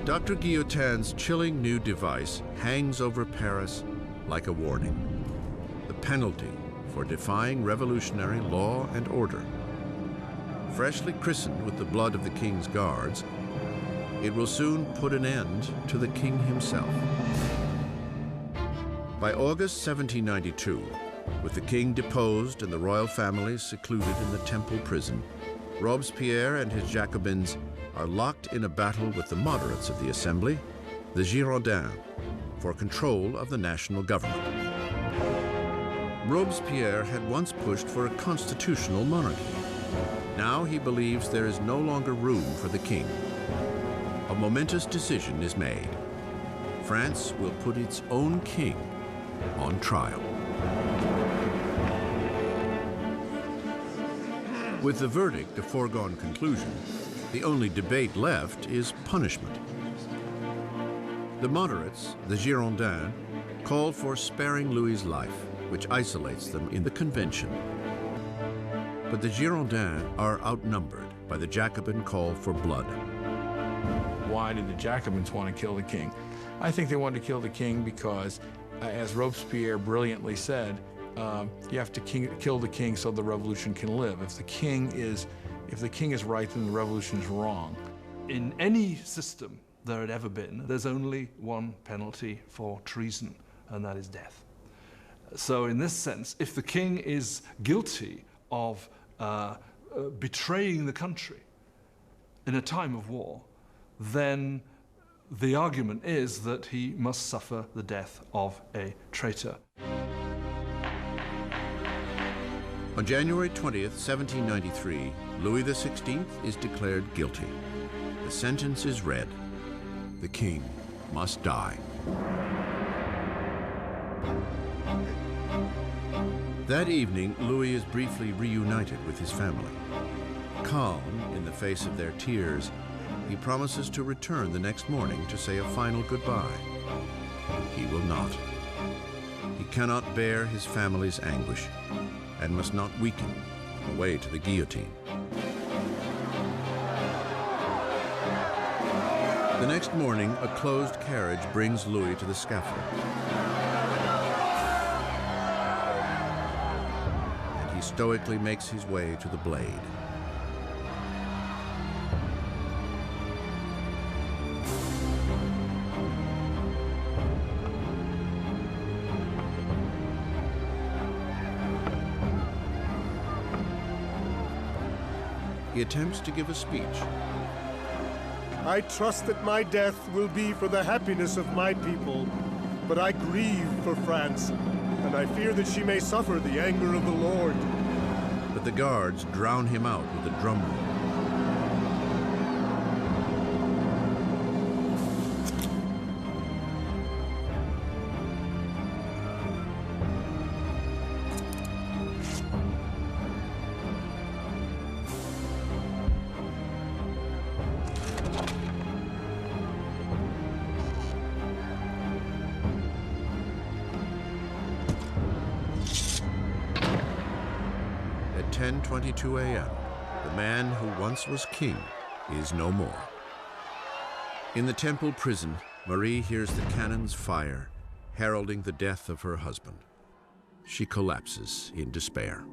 Dr. Guillotine's chilling new device hangs over Paris like a warning. The penalty for defying revolutionary law and order. Freshly christened with the blood of the king's guards, it will soon put an end to the king himself. By August 1792, with the king deposed and the royal family secluded in the Temple prison, Robespierre and his Jacobins are locked in a battle with the moderates of the Assembly, the Girondins, for control of the national government. Robespierre had once pushed for a constitutional monarchy. Now he believes there is no longer room for the king. A momentous decision is made. France will put its own king on trial. With the verdict a foregone conclusion, the only debate left is punishment. The moderates, the Girondins, call for sparing Louis's life, which isolates them in the convention. But the Girondins are outnumbered by the Jacobin call for blood. Why did the Jacobins want to kill the king? I think they wanted to kill the king because, as Robespierre brilliantly said, you have to kill the king so the revolution can live. If the king is right, then the revolution is wrong. In any system there had ever been, there's only one penalty for treason, and that is death. So in this sense, if the king is guilty of betraying the country in a time of war, then the argument is that he must suffer the death of a traitor. On January 20th, 1793, Louis XVI is declared guilty. The sentence is read. The king must die. That evening, Louis is briefly reunited with his family. Calm in the face of their tears, he promises to return the next morning to say a final goodbye. He will not. He cannot bear his family's anguish and must not weaken on the way to the guillotine. The next morning, a closed carriage brings Louis to the scaffold. And he stoically makes his way to the blade. He attempts to give a speech. I trust that my death will be for the happiness of my people, but I grieve for France, and I fear that she may suffer the anger of the Lord. But the guards drown him out with a drum roll. At 10:22 a.m., the man who once was king is no more. In the Temple prison, Marie hears the cannons fire, heralding the death of her husband. She collapses in despair.